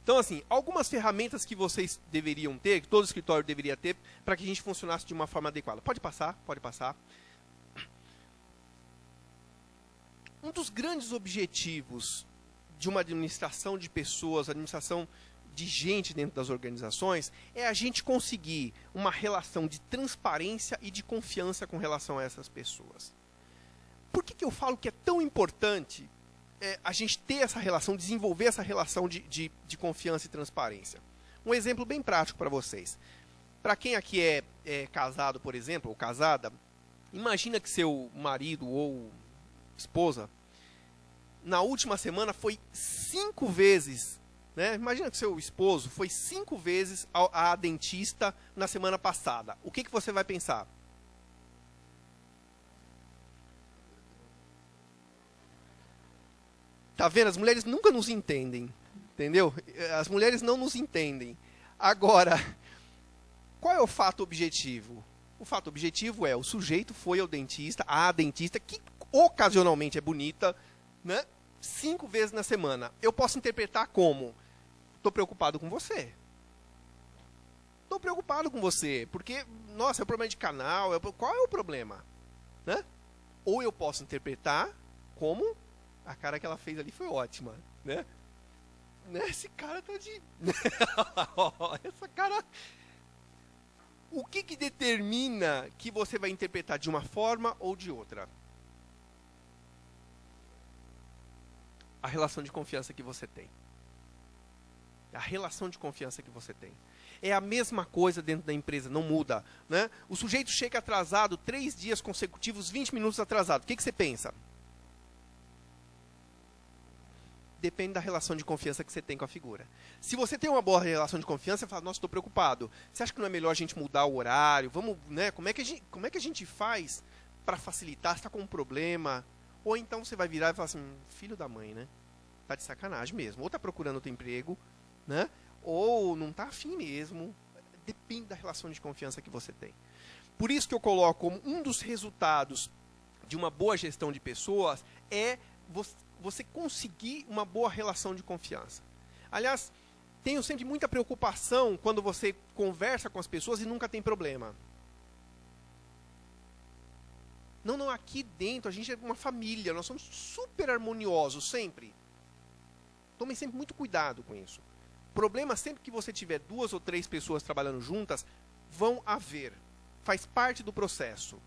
Então, assim, algumas ferramentas que vocês deveriam ter, que todo escritório deveria ter, para que a gente funcionasse de uma forma adequada. Pode passar, pode passar. Um dos grandes objetivos de uma administração de pessoas, administração de gente dentro das organizações, é a gente conseguir uma relação de transparência e de confiança com relação a essas pessoas. Por que eu falo que é tão importante a gente ter essa relação, desenvolver essa relação de confiança e transparência? Um exemplo bem prático para vocês. Para quem aqui é casado, por exemplo, ou casada, imagina que seu marido ou esposa, na última semana foi 5 vezes, né? Imagina que seu esposo foi 5 vezes à dentista na semana passada. O que você vai pensar? Tá vendo? As mulheres nunca nos entendem, entendeu? As mulheres não nos entendem. Agora, qual é o fato objetivo? O fato objetivo é, o sujeito foi ao dentista, a dentista, que ocasionalmente é bonita, né? 5 vezes na semana. Eu posso interpretar como: estou preocupado com você. Estou preocupado com você, porque, nossa, é um problema de canal, qual é o problema? Né? Ou eu posso interpretar como: a cara que ela fez ali foi ótima, né? Esse cara tá de... Essa cara... O que determina que você vai interpretar de uma forma ou de outra? A relação de confiança que você tem. A relação de confiança que você tem. É a mesma coisa dentro da empresa, não muda, né? O sujeito chega atrasado 3 dias consecutivos, 20 minutos atrasado. O que você pensa? Depende da relação de confiança que você tem com a figura. Se você tem uma boa relação de confiança, você fala: nossa, estou preocupado. Você acha que não é melhor a gente mudar o horário? Vamos, né? Como é que a gente faz para facilitar? Você está com um problema? Ou então você vai virar e falar assim: filho da mãe, né? Tá de sacanagem mesmo. Ou tá procurando outro emprego, né? Ou não tá afim mesmo. Depende da relação de confiança que você tem. Por isso que eu coloco como um dos resultados de uma boa gestão de pessoas é você conseguir uma boa relação de confiança. Aliás, tenho sempre muita preocupação quando você conversa com as pessoas e nunca tem problema. Não, aqui dentro a gente é uma família, nós somos super harmoniosos, sempre. Tomem sempre muito cuidado com isso. Problema, sempre que você tiver 2 ou 3 pessoas trabalhando juntas, vão haver. Faz parte do processo.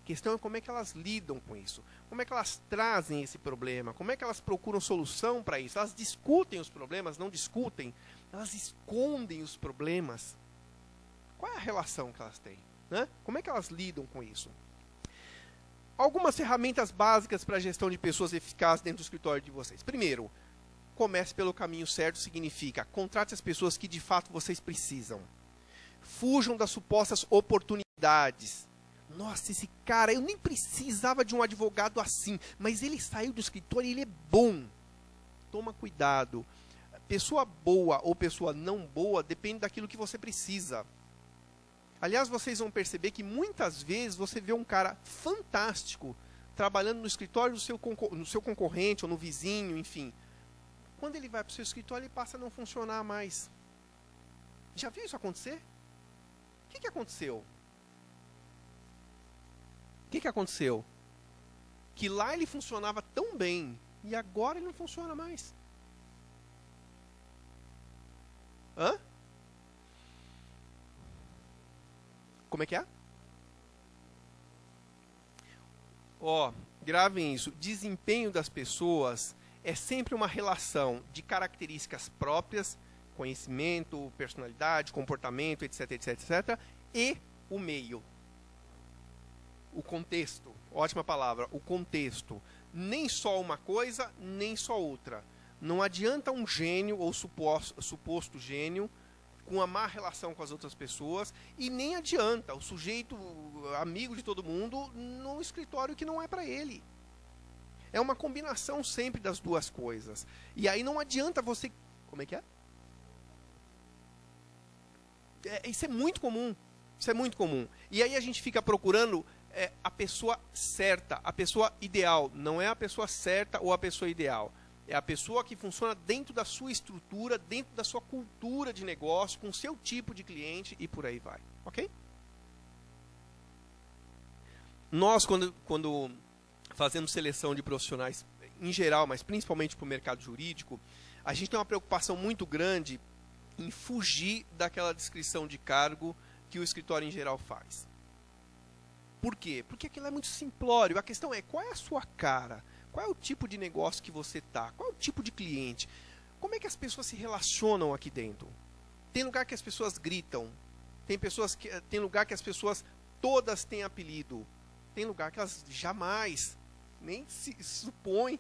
A questão é como é que elas lidam com isso. Como é que elas trazem esse problema? Como é que elas procuram solução para isso? Elas discutem os problemas? Não discutem? Elas escondem os problemas? Qual é a relação que elas têm? Né? Como é que elas lidam com isso? Algumas ferramentas básicas para a gestão de pessoas eficaz dentro do escritório de vocês. Primeiro, comece pelo caminho certo, significa: contrate as pessoas que de fato vocês precisam. Fujam das supostas oportunidades. Nossa, esse cara, eu nem precisava de um advogado assim, mas ele saiu do escritório e ele é bom. Toma cuidado. Pessoa boa ou pessoa não boa depende daquilo que você precisa. Aliás, vocês vão perceber que muitas vezes você vê um cara fantástico trabalhando no escritório no seu concorrente ou no vizinho, enfim. Quando ele vai para o seu escritório, ele passa a não funcionar mais. Já viu isso acontecer? O que aconteceu? O que aconteceu? Que lá ele funcionava tão bem e agora ele não funciona mais. Hã? Como é que é? Ó, gravem isso. Desempenho das pessoas é sempre uma relação de características próprias, conhecimento, personalidade, comportamento, etc, etc, etc, e o meio. O contexto. Ótima palavra. O contexto. Nem só uma coisa, nem só outra. Não adianta um gênio ou suposto gênio com uma má relação com as outras pessoas, e nem adianta o sujeito amigo de todo mundo num escritório que não é para ele. É uma combinação sempre das duas coisas. E aí não adianta você... Como é que é? Isso é muito comum. Isso é muito comum. E aí a gente fica procurando a pessoa certa, a pessoa ideal. Não é a pessoa certa ou a pessoa ideal. É a pessoa que funciona dentro da sua estrutura, dentro da sua cultura de negócio, com o seu tipo de cliente e por aí vai. Ok? Nós, quando fazemos seleção de profissionais em geral, mas principalmente para o mercado jurídico, a gente tem uma preocupação muito grande em fugir daquela descrição de cargo que o escritório em geral faz. Por quê? Porque aquilo é muito simplório. A questão é, qual é a sua cara? Qual é o tipo de negócio que você está? Qual é o tipo de cliente? Como é que as pessoas se relacionam aqui dentro? Tem lugar que as pessoas gritam. Tem lugar que as pessoas todas têm apelido. Tem lugar que elas jamais nem se supõem.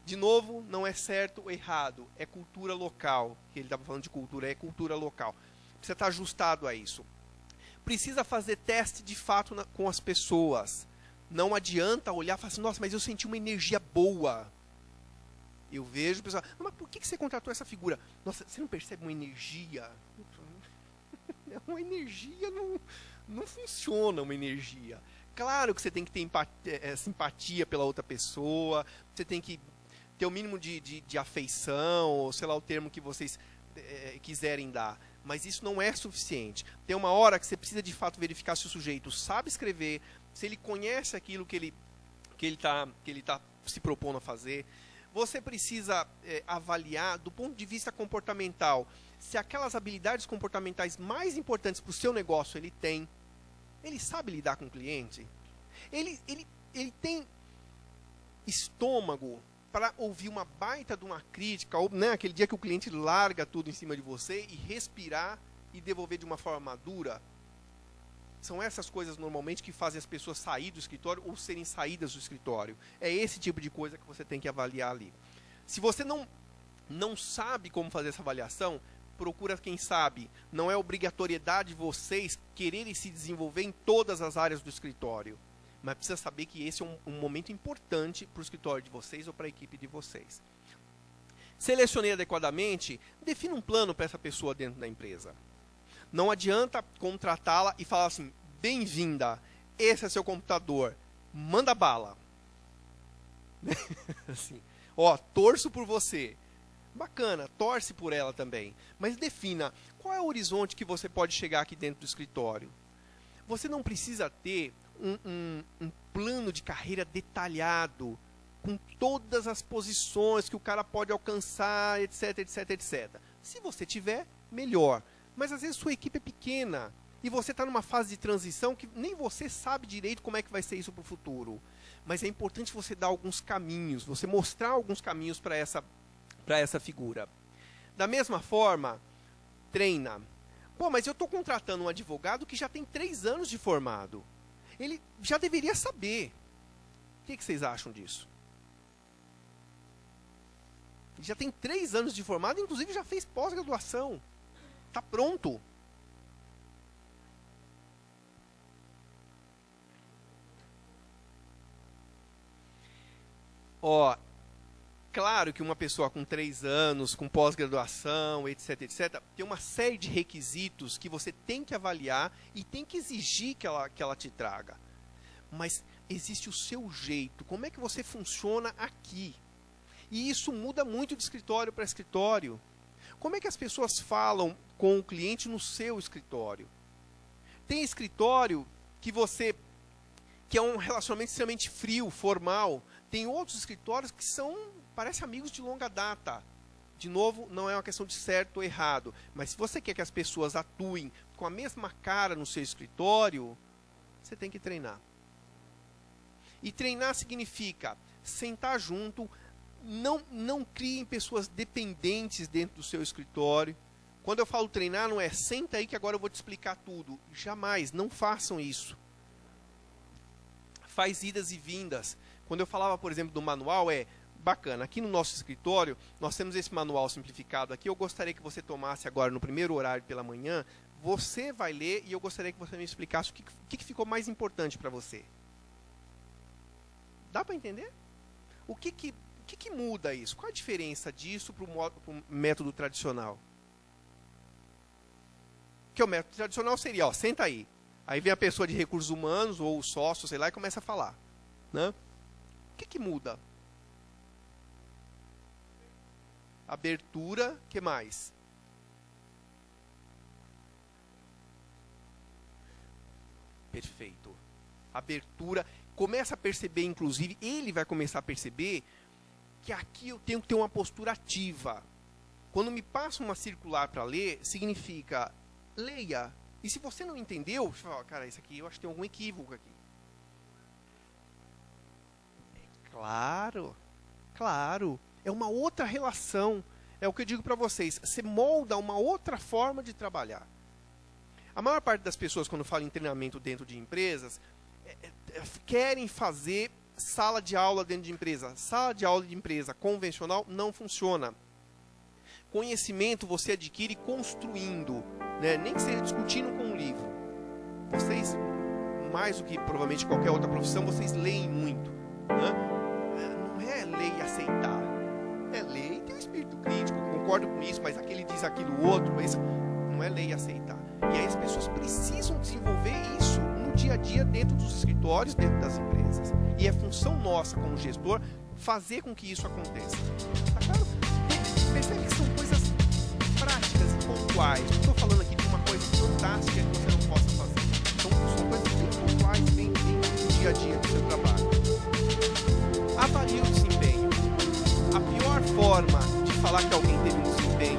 De novo, não é certo ou errado. É cultura local. Ele estava falando de cultura, é cultura local. Precisa estar ajustado a isso. Precisa fazer teste de fato com as pessoas. Não adianta olhar e falar assim, nossa, mas eu senti uma energia boa. Eu vejo o pessoal, mas por que você contratou essa figura? Nossa, você não percebe uma energia? Uma energia não funciona, uma energia. Claro que você tem que ter simpatia pela outra pessoa, você tem que ter o mínimo de afeição, ou sei lá o termo que vocês quiserem dar. Mas isso não é suficiente. Tem uma hora que você precisa de fato verificar se o sujeito sabe escrever, se ele conhece aquilo que ele tá se propondo a fazer. Você precisa avaliar do ponto de vista comportamental se aquelas habilidades comportamentais mais importantes para o seu negócio ele tem. Ele sabe lidar com o cliente? Ele tem estômago para ouvir uma baita de uma crítica, ou né, aquele dia que o cliente larga tudo em cima de você e respirar e devolver de uma forma madura? São essas coisas normalmente que fazem as pessoas sair do escritório ou serem saídas do escritório. É esse tipo de coisa que você tem que avaliar ali. Se você não sabe como fazer essa avaliação, procura quem sabe. Não é obrigatoriedade de vocês quererem se desenvolver em todas as áreas do escritório. Mas precisa saber que esse é um momento importante para o escritório de vocês ou para a equipe de vocês. Selecionei adequadamente, defina um plano para essa pessoa dentro da empresa. Não adianta contratá-la e falar assim, bem-vinda, esse é seu computador, manda bala. Assim, ó, torço por você. Bacana, torce por ela também. Mas defina, qual é o horizonte que você pode chegar aqui dentro do escritório? Você não precisa ter um plano de carreira detalhado, com todas as posições que o cara pode alcançar, etc, etc, etc. Se você tiver, melhor. Mas às vezes sua equipe é pequena e você está numa fase de transição que nem você sabe direito como é que vai ser isso para o futuro. Mas é importante você dar alguns caminhos, você mostrar alguns caminhos para essa figura. Da mesma forma, treina. Pô, mas eu estou contratando um advogado que já tem 3 anos de formado. Ele já deveria saber. O que vocês acham disso? Ele já tem 3 anos de formado, inclusive já fez pós-graduação. Está pronto. Ó, claro que uma pessoa com 3 anos, com pós-graduação, etc, etc, tem uma série de requisitos que você tem que avaliar e tem que exigir que ela te traga. Mas existe o seu jeito, como é que você funciona aqui. E isso muda muito de escritório para escritório. Como é que as pessoas falam com o cliente no seu escritório? Tem escritório que é um relacionamento extremamente frio, formal. Tem outros escritórios que parecem amigos de longa data. De novo, não é uma questão de certo ou errado. Mas se você quer que as pessoas atuem com a mesma cara no seu escritório, você tem que treinar. E treinar significa sentar junto, não criem pessoas dependentes dentro do seu escritório. Quando eu falo treinar, não é senta aí que agora eu vou te explicar tudo. Jamais, não façam isso. Faz idas e vindas. Quando eu falava, por exemplo, do manual, bacana. Aqui no nosso escritório, nós temos esse manual simplificado aqui. Eu gostaria que você tomasse agora no primeiro horário pela manhã. Você vai ler e eu gostaria que você me explicasse o que ficou mais importante para você. Dá para entender? O que muda isso? Qual a diferença disso para o método tradicional? Que o método tradicional seria, ó, senta aí. Aí vem a pessoa de recursos humanos ou o sócio, sei lá, e começa a falar. Né? O que muda? Abertura, que mais? Perfeito. Abertura. Começa a perceber, inclusive, ele vai começar a perceber que aqui eu tenho que ter uma postura ativa. Quando me passa uma circular para ler, significa leia. E se você não entendeu, você fala, cara, isso aqui eu acho que tem algum equívoco aqui. Claro, claro. É uma outra relação. É o que eu digo para vocês. Você molda uma outra forma de trabalhar. A maior parte das pessoas, quando falam em treinamento dentro de empresas, querem fazer sala de aula dentro de empresa. Sala de aula de empresa convencional não funciona. Conhecimento você adquire construindo, né? Nem que seja discutindo com um livro. Vocês, mais do que provavelmente qualquer outra profissão, vocês leem muito, né? Não é ler e aceitar. É ler e ter um espírito crítico. Concordo com isso, mas aquele diz aquilo outro. Mas não é ler e aceitar. E aí as pessoas precisam desenvolver isso no dia a dia dentro dos escritórios, dentro das empresas. E é função nossa como gestor fazer com que isso aconteça. Tá claro? Percebe que são coisas práticas e pontuais. Não estou falando aqui de uma coisa fantástica que você não possa fazer. São coisas bem pontuais, bem no dia a dia do seu trabalho. Avalie o desempenho. A pior forma de falar que alguém teve um desempenho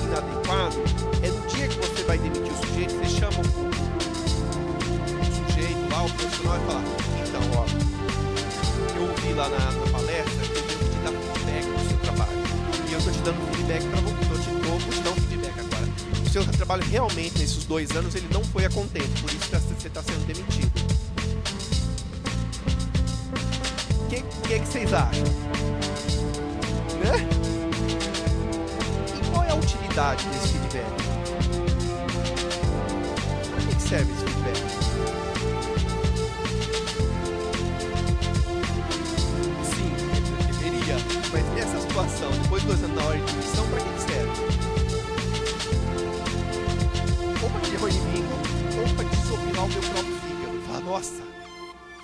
inadequado é no dia que você vai demitir o sujeito, você chama o sujeito lá, o profissional, e fala, então, ó, eu ouvi lá na palestra que eu tenho que te dar feedback do seu trabalho. E eu estou te dando feedback para você, vou te dar um feedback agora. O seu trabalho realmente, nesses 2 anos, ele não foi a contento, por isso que você está sendo demitido. O que vocês acham? Né? E qual é a utilidade desse feedback? Para que serve esse feedback? Sim, deveria. Mas nessa situação, depois de 2 anos na hora de demissão, para que serve? Ou para criar um inimigo, ou para desopilar o meu próprio fígado. Falar, nossa,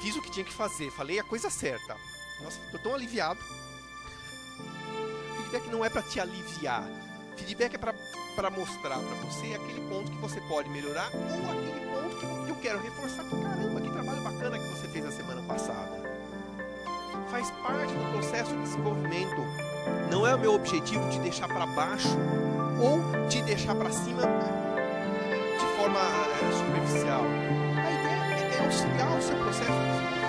fiz o que tinha que fazer, falei a coisa certa. Nossa, estou tão aliviado. Feedback não é para te aliviar. Feedback é para mostrar para você aquele ponto que você pode melhorar ou aquele ponto que eu quero reforçar. Caramba, que trabalho bacana que você fez a semana passada. Faz parte do processo de desenvolvimento. Não é o meu objetivo te deixar para baixo ou te deixar para cima de forma superficial. A ideia é auxiliar o seu processo de desenvolvimento.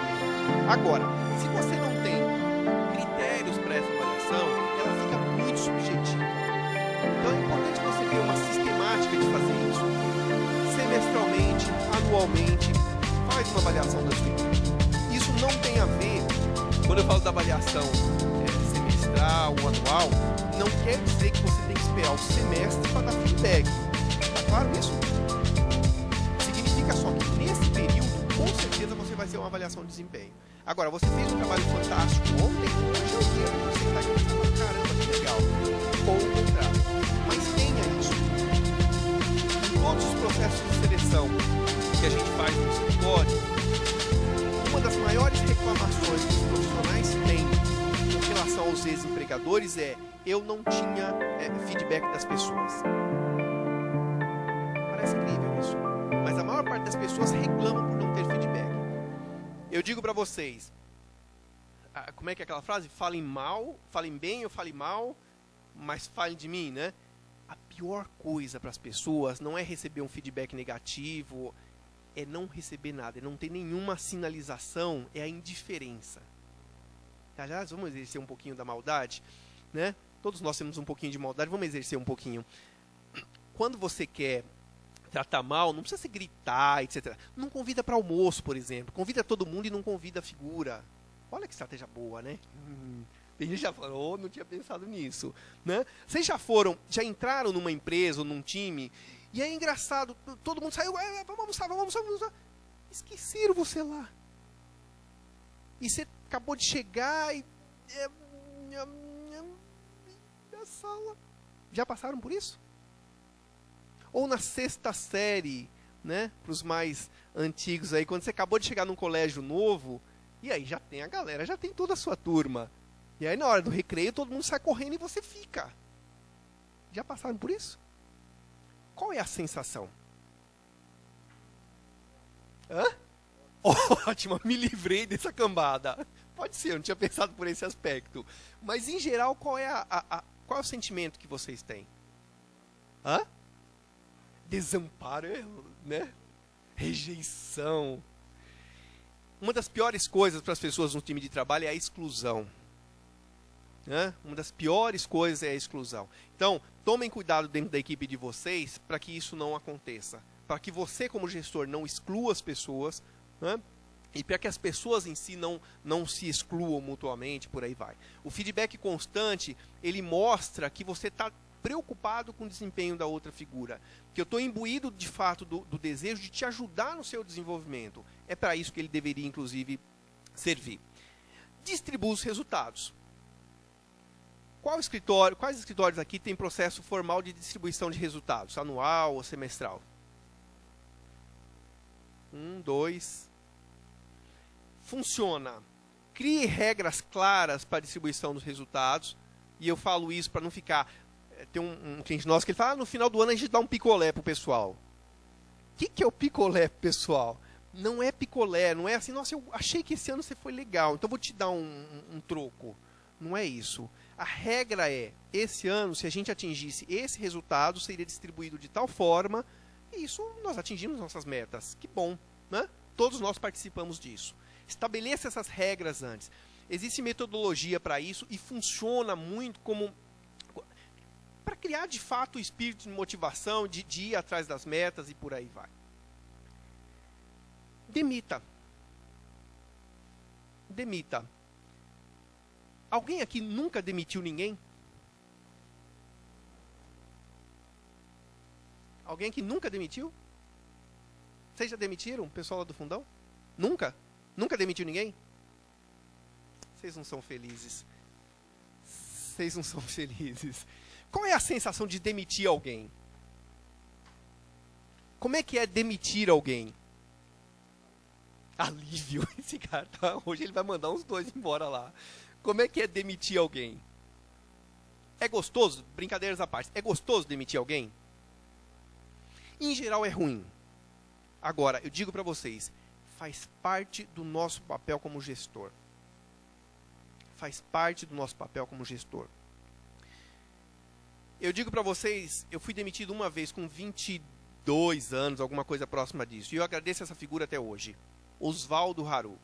Agora, se você não tem critérios para essa avaliação, ela fica muito subjetiva. Então é importante você ter uma sistemática de fazer isso. Semestralmente, anualmente, faz uma avaliação da sua equipe. Isso não tem a ver, quando eu falo da avaliação semestral ou anual, não quer dizer que você tem que esperar o semestre para dar feedback. Tá claro isso? Significa só que nesse período, com certeza você vai ter uma avaliação de desempenho. Agora, você fez um trabalho fantástico ontem, hoje é o dia que você está aqui e fala, caramba, que legal. Ou o contrário. Mas tenha isso. Em todos os processos de seleção que a gente faz no escritório, uma das maiores reclamações que os profissionais têm em relação aos ex-empregadores é eu não tinha feedback das pessoas. Parece incrível isso. Mas a maior parte das pessoas reclamam por não ter feedback. Eu digo para vocês, como é que é aquela frase? Falem mal, falem bem ou falem mal, mas falem de mim, né? A pior coisa para as pessoas não é receber um feedback negativo, é não receber nada, é não ter nenhuma sinalização, é a indiferença. Aliás, vamos exercer um pouquinho da maldade, né? Todos nós temos um pouquinho de maldade, vamos exercer um pouquinho. Quando você quer tratar mal, não precisa se gritar, etc. Não convida para almoço, por exemplo. Convida todo mundo e não convida a figura. Olha que estratégia boa, né? Tem gente já falou, não tinha pensado nisso, né? Vocês já entraram numa empresa ou num time e é engraçado, todo mundo saiu, vamos almoçar. Esqueceram você lá. E você acabou de chegar e a sala. Já passaram por isso? Ou na 6ª série, né? Para os mais antigos aí, quando você acabou de chegar num colégio novo, e aí já tem a galera, já tem toda a sua turma. E aí na hora do recreio todo mundo sai correndo e você fica. Já passaram por isso? Qual é a sensação? Hã? Ótimo, me livrei dessa cambada. Pode ser, eu não tinha pensado por esse aspecto. Mas em geral, qual é qual é o sentimento que vocês têm? Hã? Desamparo, né? Rejeição. Uma das piores coisas para as pessoas no time de trabalho é a exclusão. Uma das piores coisas é a exclusão. Então, tomem cuidado dentro da equipe de vocês para que isso não aconteça. Para que você, como gestor, não exclua as pessoas, e para que as pessoas em si não se excluam mutuamente, por aí vai. O feedback constante, ele mostra que você está preocupado com o desempenho da outra figura. Que eu estou imbuído, de fato, do desejo de te ajudar no seu desenvolvimento. É para isso que ele deveria, inclusive, servir. Distribua os resultados. Quais escritórios aqui tem processo formal de distribuição de resultados? Anual ou semestral? 1, 2. Funciona. Crie regras claras para a distribuição dos resultados. E eu falo isso para não ficar... Tem um cliente nosso que ele fala, no final do ano a gente dá um picolé pro pessoal. O que é o picolé pro pessoal? Não é picolé, não é assim, nossa, eu achei que esse ano você foi legal, então vou te dar um troco. Não é isso. A regra é, esse ano, se a gente atingisse esse resultado, seria distribuído de tal forma, e isso nós atingimos nossas metas. Que bom, né? Todos nós participamos disso. Estabeleça essas regras antes. Existe metodologia para isso e funciona muito como... para criar, de fato, o espírito de motivação, de ir atrás das metas e por aí vai. Demita. Demita. Alguém aqui nunca demitiu ninguém? Alguém aqui nunca demitiu? Vocês já demitiram o pessoal lá do fundão? Nunca? Nunca demitiu ninguém? Vocês não são felizes. Vocês não são felizes. Qual é a sensação de demitir alguém? Como é que é demitir alguém? Alívio. Esse cara, hoje ele vai mandar uns 2 embora lá. Como é que é demitir alguém? É gostoso? Brincadeiras à parte. É gostoso demitir alguém? Em geral é ruim. Agora, eu digo para vocês, faz parte do nosso papel como gestor. Faz parte do nosso papel como gestor. Eu digo para vocês, eu fui demitido uma vez com 22 anos, alguma coisa próxima disso. E eu agradeço essa figura até hoje. Oswaldo Haru.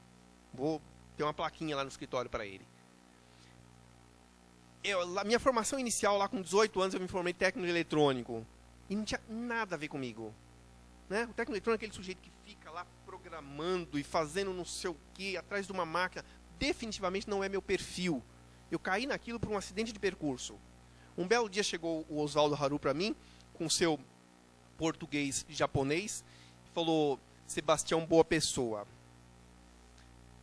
Vou ter uma plaquinha lá no escritório para ele. Minha formação inicial, lá com 18 anos, eu me formei técnico eletrônico. E não tinha nada a ver comigo. Né? O técnico eletrônico é aquele sujeito que fica lá programando e fazendo não sei o que, atrás de uma máquina. Definitivamente não é meu perfil. Eu caí naquilo por um acidente de percurso. Um belo dia chegou o Oswaldo Haru para mim, com seu português e japonês, e falou, Sebastião, boa pessoa.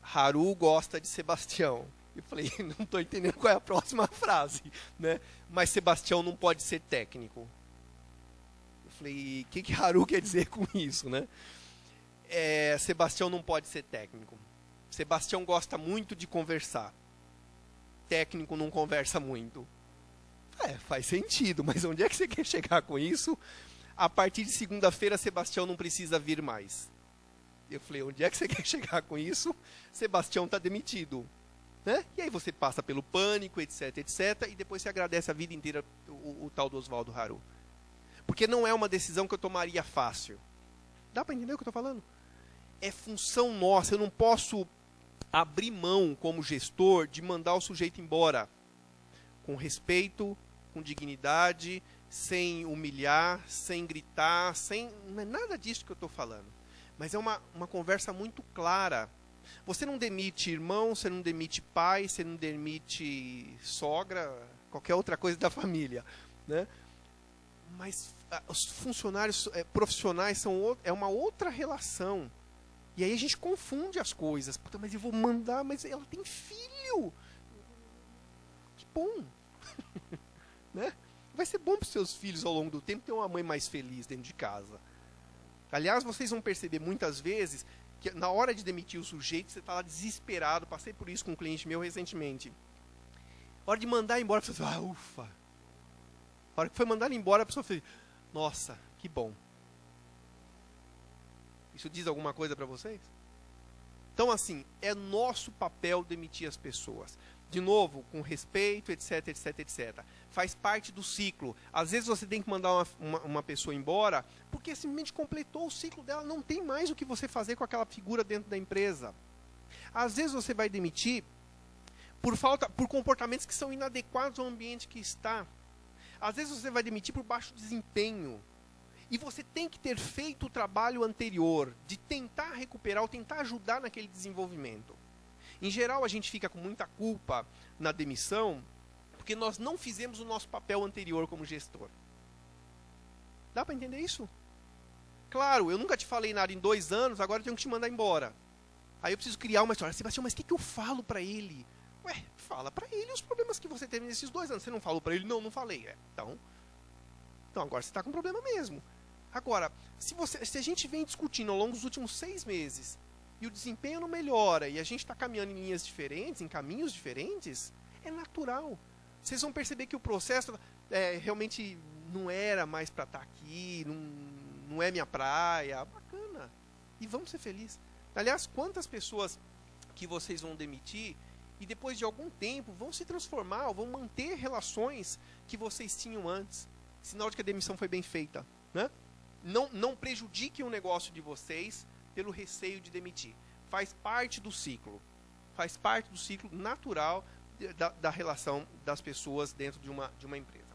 Haru gosta de Sebastião. Eu falei, não estou entendendo qual é a próxima frase, né? Mas Sebastião não pode ser técnico. Eu falei, o que Haru quer dizer com isso, né? Sebastião não pode ser técnico. Sebastião gosta muito de conversar. Técnico não conversa muito. Faz sentido, mas onde é que você quer chegar com isso? A partir de segunda-feira, Sebastião não precisa vir mais. Eu falei, onde é que você quer chegar com isso? Sebastião está demitido. Né? E aí você passa pelo pânico, etc, etc, e depois você agradece a vida inteira o tal do Oswaldo Haru. Porque não é uma decisão que eu tomaria fácil. Dá para entender o que eu estou falando? É função nossa, eu não posso abrir mão como gestor de mandar o sujeito embora. Com respeito, com dignidade, sem humilhar, sem gritar, não é nada disso que eu estou falando. Mas é uma conversa muito clara. Você não demite irmão, você não demite pai, você não demite sogra, qualquer outra coisa da família, né? Mas os funcionários profissionais é uma outra relação. E aí a gente confunde as coisas. Puta, mas eu vou mandar, mas ela tem filho. Que bom. Né? Vai ser bom para os seus filhos ao longo do tempo ter uma mãe mais feliz dentro de casa. Aliás, vocês vão perceber muitas vezes que na hora de demitir o sujeito, você está lá desesperado. Passei por isso com um cliente meu recentemente. hora de mandar embora, a pessoa fala, ufa. A hora que foi mandar embora, a pessoa fez, nossa, que bom. Isso diz alguma coisa para vocês? Então, assim, é nosso papel demitir as pessoas. De novo, com respeito, etc, etc, etc. Faz parte do ciclo. Às vezes você tem que mandar uma pessoa embora porque simplesmente completou o ciclo dela. Não tem mais o que você fazer com aquela figura dentro da empresa. Às vezes você vai demitir por comportamentos que são inadequados ao ambiente que está. Às vezes você vai demitir por baixo desempenho. E você tem que ter feito o trabalho anterior de tentar recuperar ou tentar ajudar naquele desenvolvimento. Em geral, a gente fica com muita culpa na demissão porque nós não fizemos o nosso papel anterior como gestor. Dá para entender isso? Claro, eu nunca te falei nada em 2 anos, agora eu tenho que te mandar embora. Aí eu preciso criar uma história. Sebastião, mas o que eu falo para ele? Ué, fala para ele os problemas que você teve nesses 2 anos. Você não falou para ele? Não, não falei. Então agora você está com problema mesmo. Agora, se a gente vem discutindo ao longo dos últimos 6 meses e o desempenho não melhora e a gente está caminhando em linhas diferentes, em caminhos diferentes, é natural. Vocês vão perceber que o processo realmente não era mais para estar aqui, não é minha praia. Bacana. E vamos ser felizes. Aliás, quantas pessoas que vocês vão demitir e depois de algum tempo vão se transformar, ou vão manter relações que vocês tinham antes. Sinal de que a demissão foi bem feita, né? Não prejudique o negócio de vocês pelo receio de demitir. Faz parte do ciclo. Faz parte do ciclo natural da relação das pessoas dentro de uma empresa.